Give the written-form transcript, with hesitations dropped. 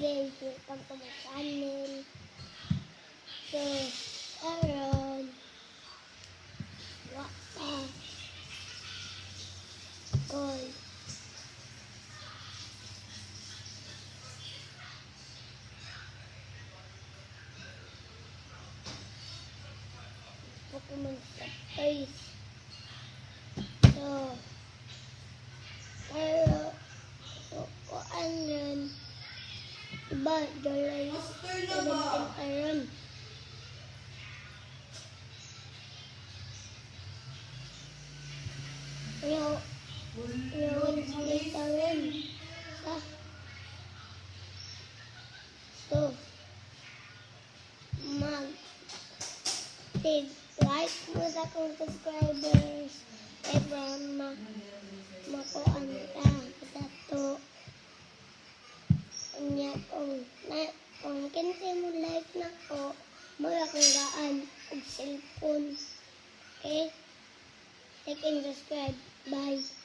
guys, welcome to my channel. So, karon call Pokemon Toys. So, kuan yun. Diba, July 17 karon. Yung Wednesday karon. So, like mo sa kong subscribers. Everyone makuan ka. Katato. Kung kinsa mo like na ko, mula kong gaan og cellphone. Okay? Like and subscribe. Bye.